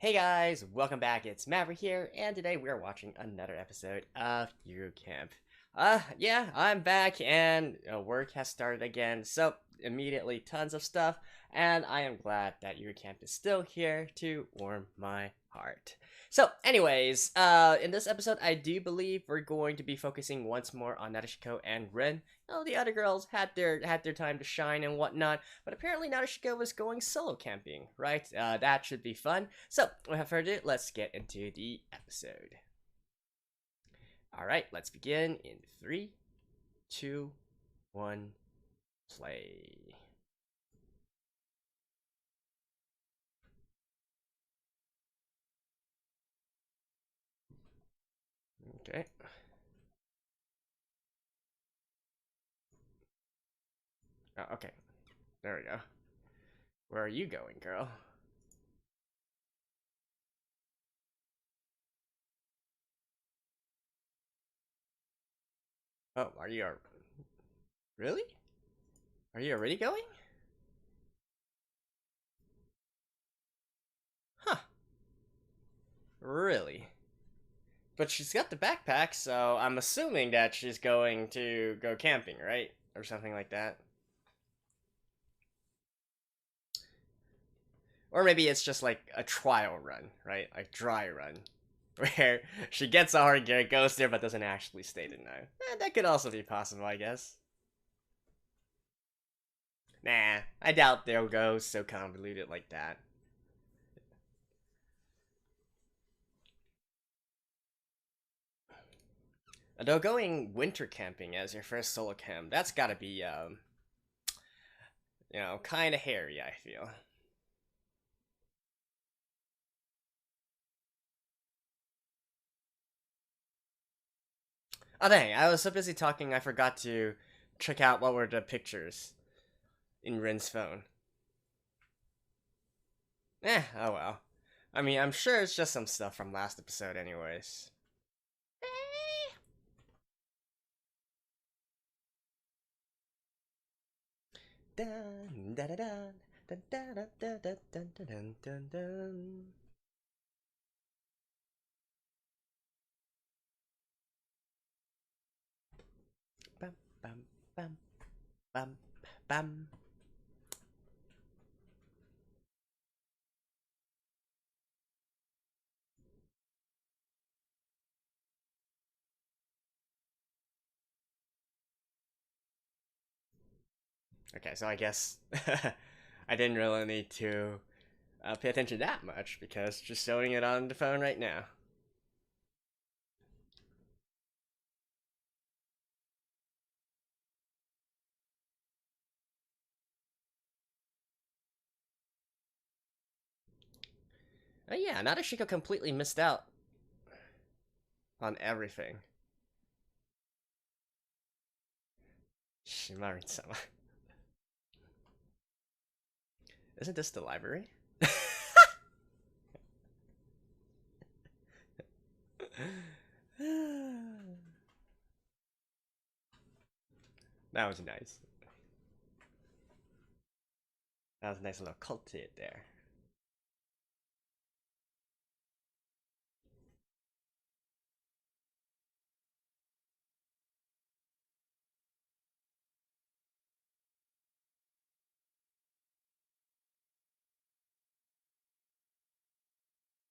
Hey guys, welcome back. It's Maverick here, and today we are watching another episode of Yuru Camp. Yeah, I'm back, and work has started again, so immediately tons of stuff, and I am glad that Yuru Camp is still here to warm my heart. So, anyways, in this episode, I do believe we're going to be focusing once more on Nadeshiko and Rin. The other girls had their time to shine and whatnot, but apparently Nadeshiko was going solo camping, right? That should be fun. So, without further ado, let's get into the episode. Alright, let's begin in 3, 2, 1, play. Okay. Oh, okay. There we go. Where are you going, girl? Oh, are you... Really? Are you already going? Huh. Really? But she's got the backpack, so I'm assuming that she's going to go camping, right? Or something like that. Or maybe it's just like a trial run, right? Like dry run. Where she gets all her gear, goes there, but doesn't actually stay the night. That could also be possible, I guess. Nah, I doubt they'll go so convoluted like that. Though going winter camping as your first solo camp, that's gotta be, kind of hairy, I feel. Oh dang, I was so busy talking I forgot to check out what were the pictures in Rin's phone. Oh well. I mean, I'm sure it's just some stuff from last episode anyways. Dun, dun, dun, dun, dun, dun, dun, dun, dun, dun, dun, dun. Bam, bam, bam, bam, bam. Okay, so I guess I didn't really need to pay attention that much because just showing it on the phone right now. Oh yeah, Nadeshiko completely missed out on everything. Shimarin-sama. Isn't this the library? That was nice. That was a nice little cult hit there.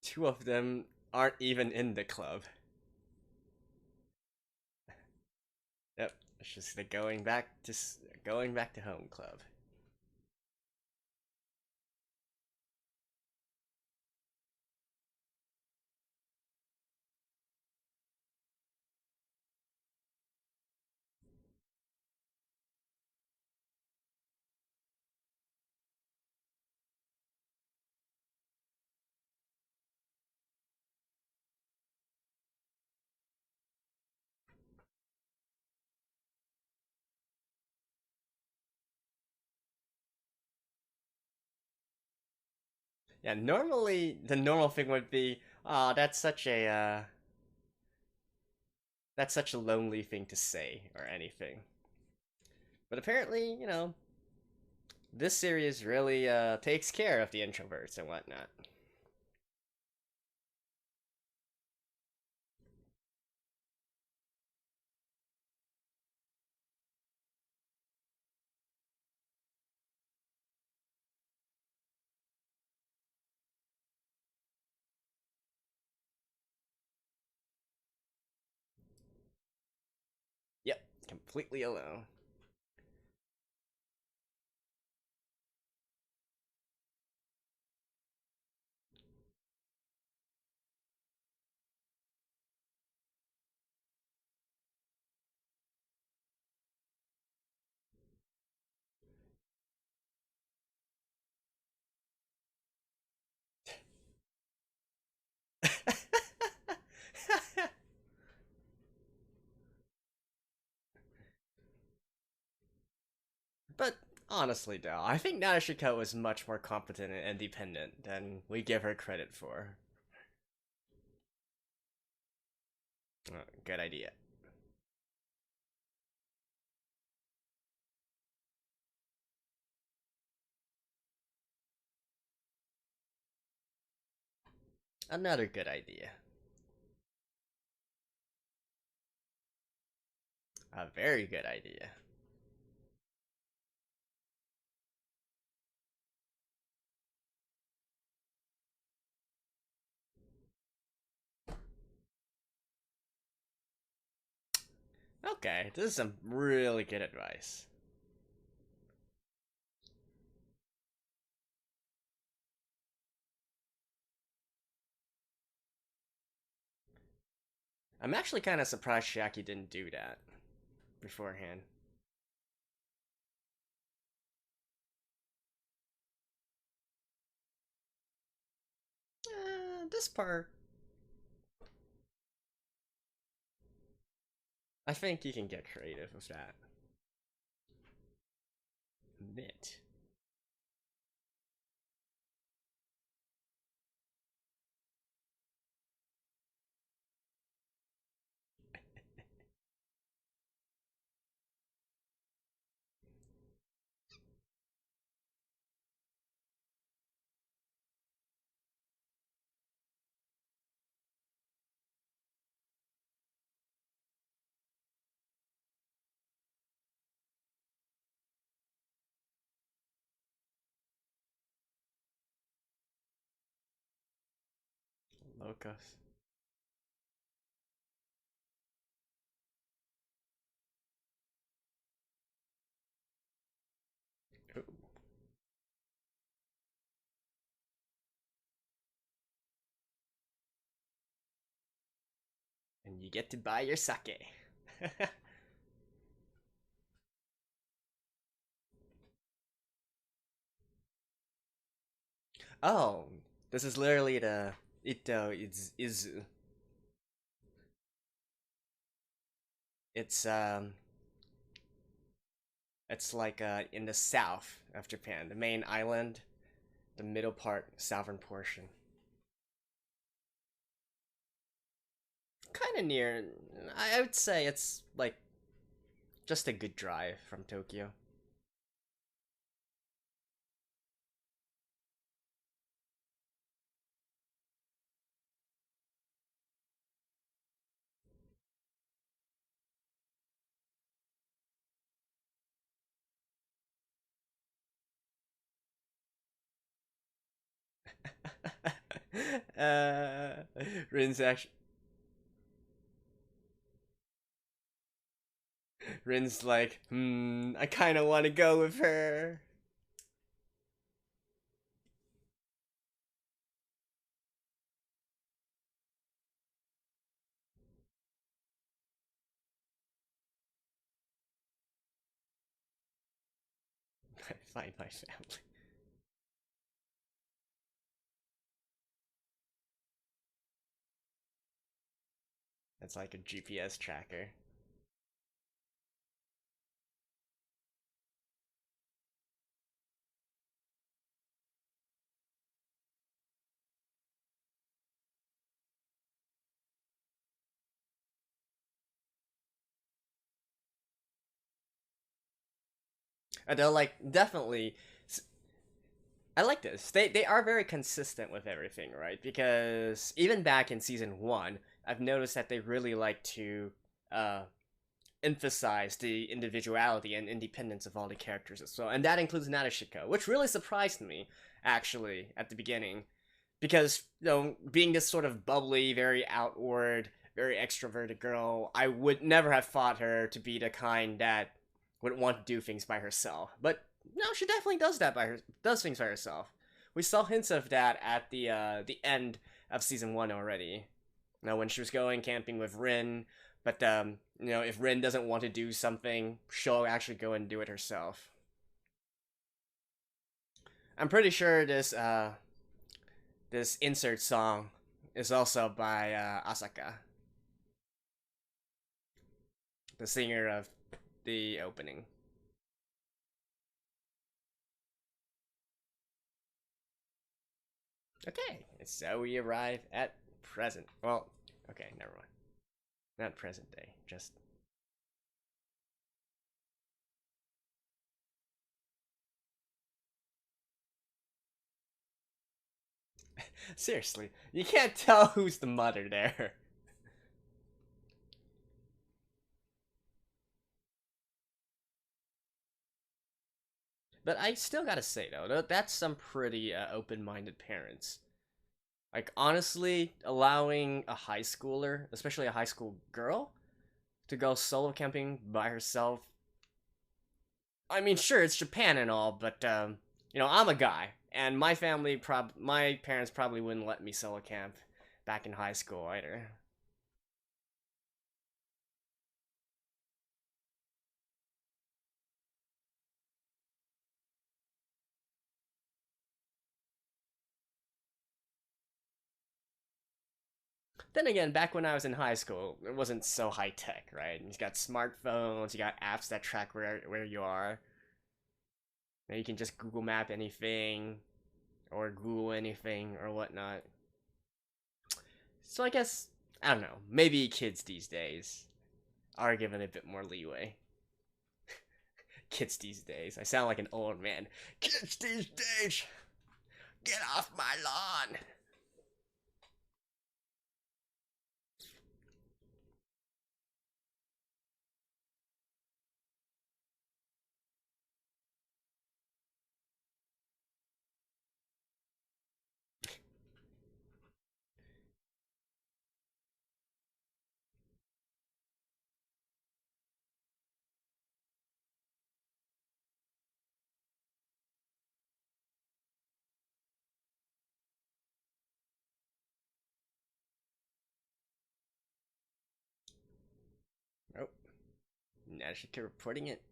Two of them aren't even in the club. Yep, it's just the going back to home club. Yeah, normally the normal thing would be, oh, that's such a lonely thing to say or anything. But apparently, this series really takes care of the introverts and whatnot. completely alone. But honestly, though, I think Nadeshiko is much more competent and independent than we give her credit for. Good idea. Another good idea. A very good idea. Okay, this is some really good advice. I'm actually kind of surprised Shaki didn't do that beforehand. This part, I think you can get creative with that. Knit. Locus. Ooh. And you get to buy your sake. Oh, this is literally the Ito Izu. It's it's like in the south of Japan, the main island, the middle part, southern portion. Kind of near. I would say it's like just a good drive from Tokyo. uh, Rin's actually Rin's like, I kind of want to go with her. I find my family. That's like a GPS tracker. And they're like definitely. I like this. They are very consistent with everything, right? Because even back in season 1, I've noticed that they really like to uh, emphasize the individuality and independence of all the characters as well, and that includes Nadeshiko, which really surprised me actually at the beginning, because being this sort of bubbly, very outward, very extroverted girl. I would never have thought her to be the kind that would want to do things by herself. But no, she definitely does things by herself. We saw hints of that at the end of season 1 already. You know, when she was going camping with Rin, but you know, if Rin doesn't want to do something, she'll actually go and do it herself. I'm pretty sure this insert song is also by Asaka, the singer of the opening. Okay, so we arrive at present. Well, okay, never mind. Not present day, just. Seriously, you can't tell who's the mother there. But I still gotta say, though, that's some pretty open minded parents. Like, honestly, allowing a high schooler, especially a high school girl, to go solo camping by herself. I mean, sure, it's Japan and all, but, you know, I'm a guy, and my parents probably wouldn't let me solo camp back in high school either. Then again, back when I was in high school, it wasn't so high tech, right? You got smartphones, you got apps that track where you are. Now you can just Google Map anything, or Google anything, or whatnot. So I guess, I don't know, maybe kids these days are given a bit more leeway. Kids these days. I sound like an old man. Kids these days! Get off my lawn! Oh, Nadeshiko reporting it.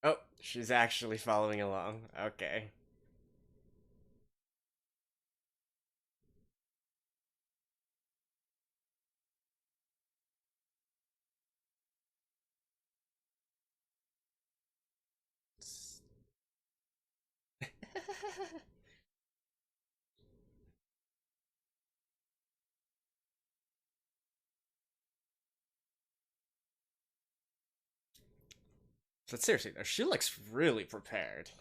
Oh, she's actually following along. Okay. But seriously though, she looks really prepared.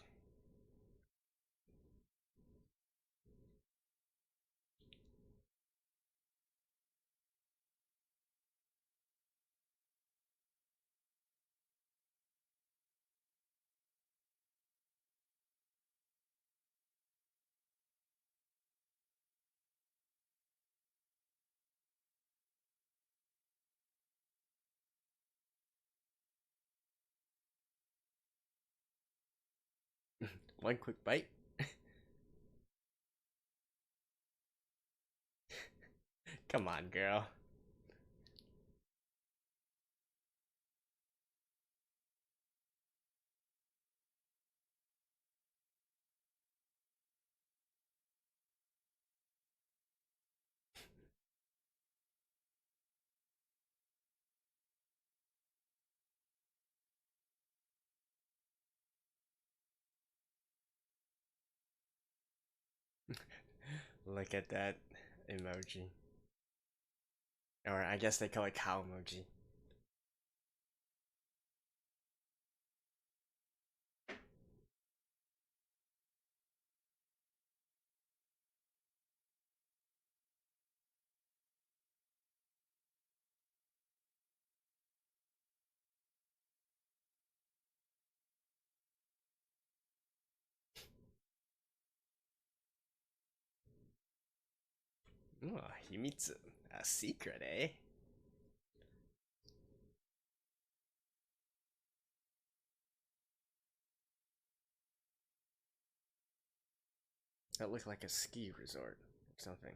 One quick bite. Come on, girl. Look at that emoji. Or I guess they call it cow emoji. Oh, Himitsu. A secret, eh? That looked like a ski resort or something.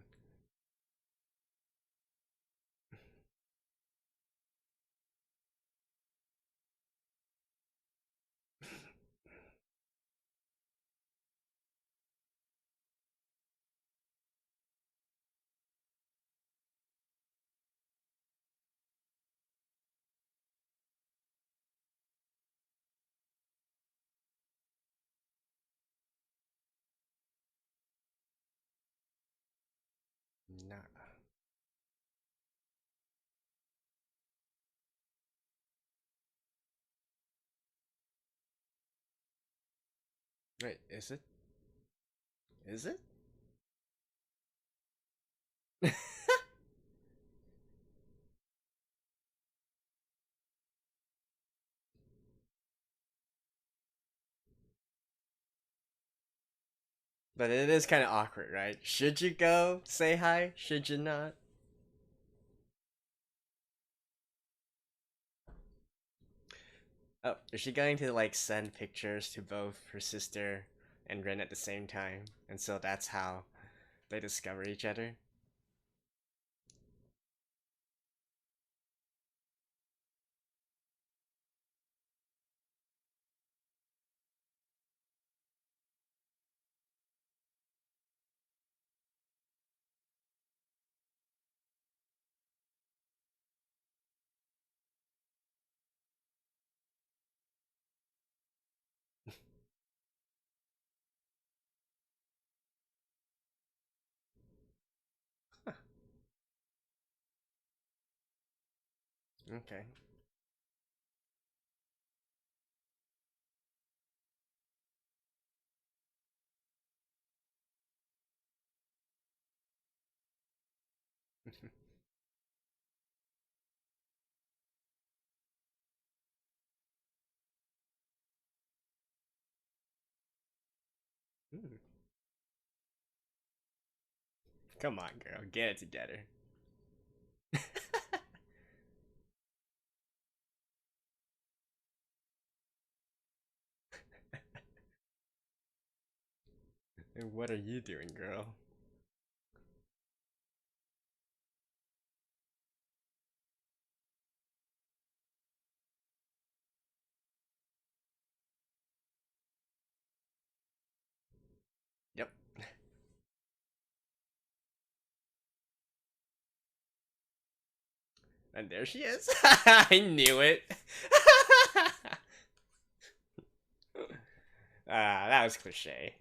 Nah. Wait, is it? Is it? But it is kind of awkward, right? Should you go say hi? Should you not? Oh, is she going to like send pictures to both her sister and Ren at the same time? And so that's how they discover each other? Huh, okay. Hmm. Come on, girl, get it together. And what are you doing, girl? Yep. And there she is. I knew it. That was cliche.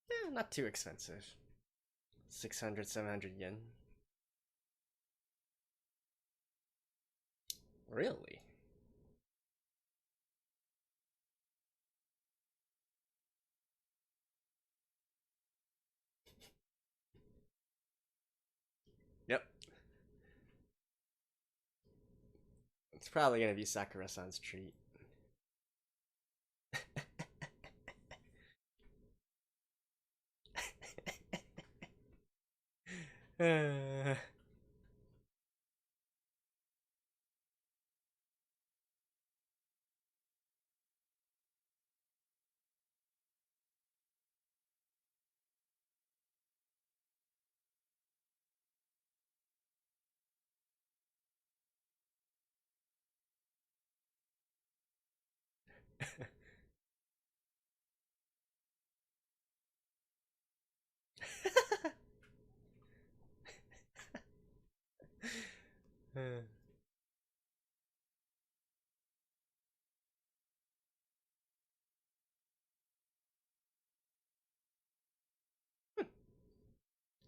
Yeah, not too expensive. 600, 700 yen. Really? Yep. It's probably gonna be Sakura-san's treat.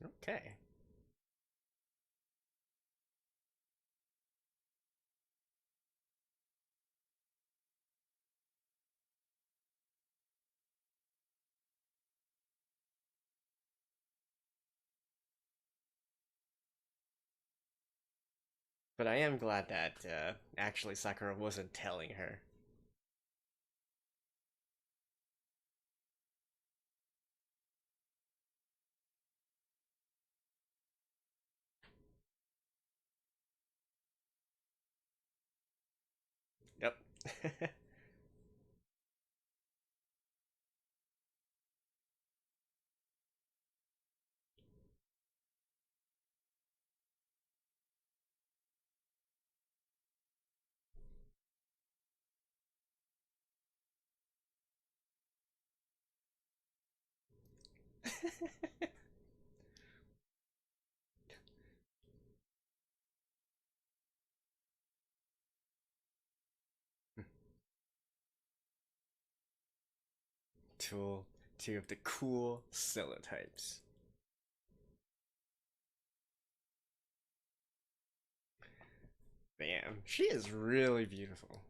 Okay. But I am glad that actually Sakura wasn't telling her. Yep. 2, two of the cool solo types. Damn, she is really beautiful.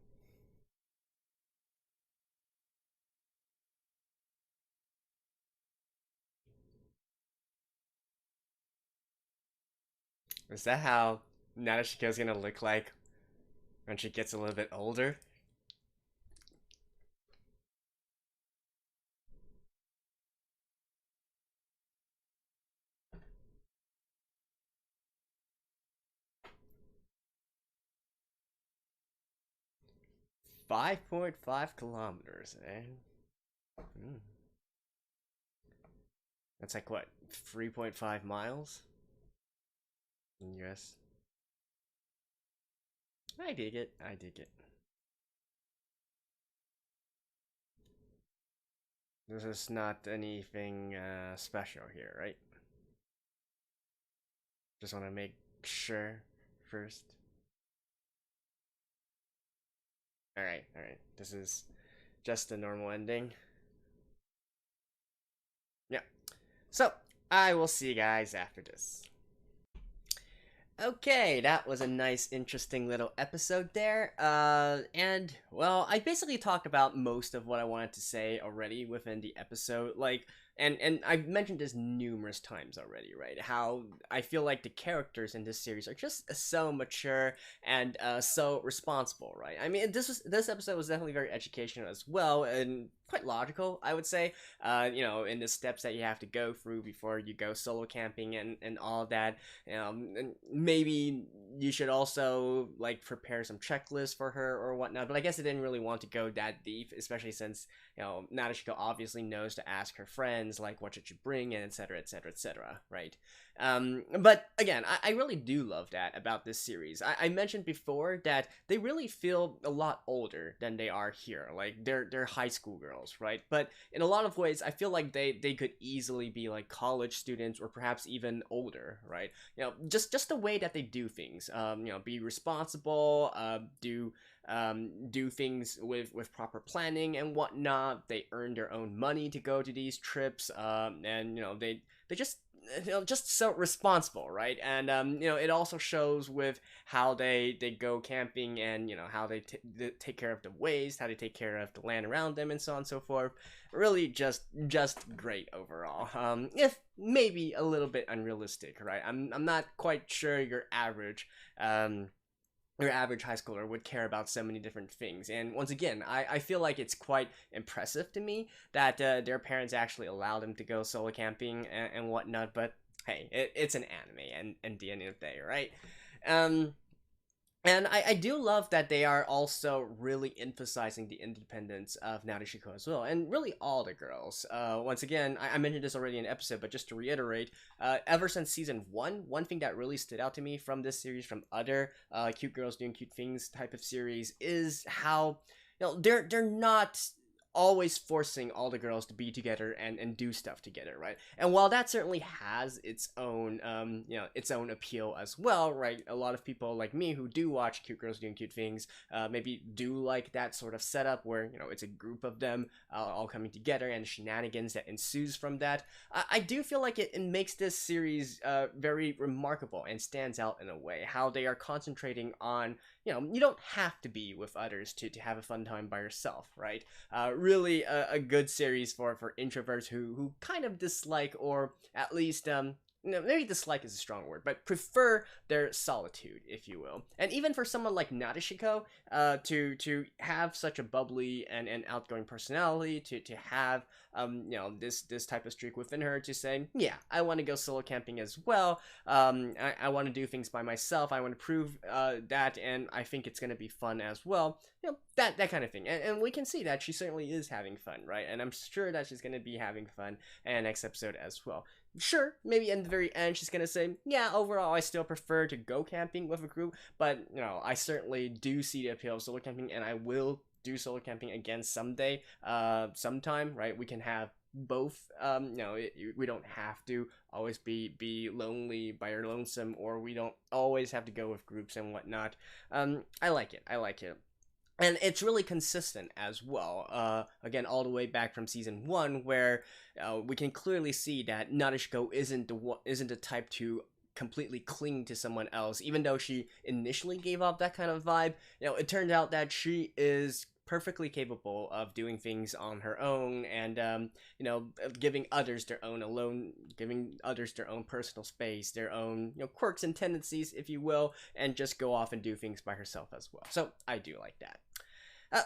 Is that how Nadeshiko's gonna look like when she gets a little bit older? 5.5 kilometers, eh? Mm. That's like what, 3.5 miles in US? I dig it. I dig it. This is not anything special here, right? Just want to make sure first. Alright, alright. This is just a normal ending. Yeah. So, I will see you guys after this. Okay, that was a nice, interesting little episode there. And well, I basically talked about most of what I wanted to say already within the episode. Like, and I've mentioned this numerous times already, right? How I feel like the characters in this series are just so mature and so responsible, right? I mean, this episode was definitely very educational as well, and quite logical, I would say. In the steps that you have to go through before you go solo camping and all that. And maybe you should also like prepare some checklists for her or whatnot. But I guess I didn't really want to go that deep, especially since Nadeshiko obviously knows to ask her friends like what should you bring and etc etc etc. Right? But again, I really do love that about this series. I mentioned before that they really feel a lot older than they are here. Like they're high school girls, right? But in a lot of ways, I feel like they could easily be like college students or perhaps even older, right? Just the way that they do things. Be responsible. Do things with proper planning and whatnot. They earn their own money to go to these trips. And they just so responsible, right? And it also shows with how they go camping and how they take care of the waste, how they take care of the land around them, and so on and so forth. Really, just great overall. If maybe a little bit unrealistic, right? I'm not quite sure your average high schooler would care about so many different things. And once again, I feel like it's quite impressive to me that their parents actually allow them to go solo camping and whatnot. But hey, it's an anime, and the end of the day, right? Um, and I do love that they are also really emphasizing the independence of Nadeshiko as well, and really all the girls. Once again, I mentioned this already in an episode, but just to reiterate, ever since season one thing that really stood out to me from this series, from other cute girls doing cute things type of series, is how they're not always forcing all the girls to be together and do stuff together, right? And while that certainly has its own its own appeal as well, right? A lot of people like me who do watch cute girls doing cute things maybe do like that sort of setup where it's a group of them all coming together and shenanigans that ensues from that. I do feel like it makes this series very remarkable and stands out in a way, how they are concentrating on you don't have to be with others to have a fun time by yourself, right? Really a good series for introverts who kind of dislike, or at least no, maybe dislike is a strong word, but prefer their solitude, if you will. And even for someone like Nadeshiko, to have such a bubbly and outgoing personality, to have this type of streak within her, to say, yeah, I want to go solo camping as well. I want to do things by myself. I want to prove that, and I think it's gonna be fun as well. That kind of thing. And we can see that she certainly is having fun, right? And I'm sure that she's gonna be having fun in the next episode as well. Sure, maybe in the very end she's gonna say, yeah, overall I still prefer to go camping with a group, but I certainly do see the appeal of solo camping, and I will do solo camping again someday, sometime, right? We can have both. We don't have to always be lonely by your lonesome, or we don't always have to go with groups and whatnot. I like it. And it's really consistent as well. Again, all the way back from season 1, where we can clearly see that Nadeshiko isn't the type to completely cling to someone else, even though she initially gave off that kind of vibe. It turned out that she is perfectly capable of doing things on her own, and giving others their own personal space, their own quirks and tendencies, if you will, and just go off and do things by herself as well. So I do like that.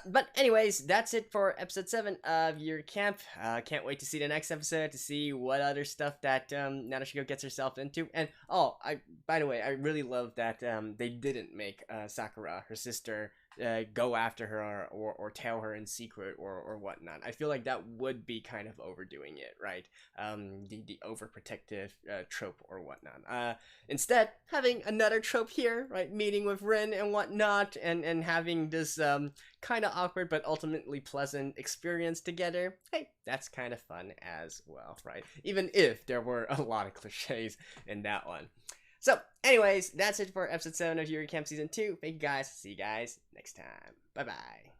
But anyways, that's it for episode 7 of Yuru Camp. Can't wait to see the next episode, to see what other stuff that Nadeshiko gets herself into. And by the way, I really love that they didn't make Sakura, her sister, go after her or tell her in secret or whatnot. I feel like that would be kind of overdoing it, right? The overprotective trope or whatnot. Instead, having another trope here, right? Meeting with Rin and whatnot, and having this kind of awkward but ultimately pleasant experience together. Hey, that's kind of fun as well, right? Even if there were a lot of cliches in that one. So, anyways, that's it for episode 7 of Yuru Camp Season 2. Thank you guys. See you guys next time. Bye-bye.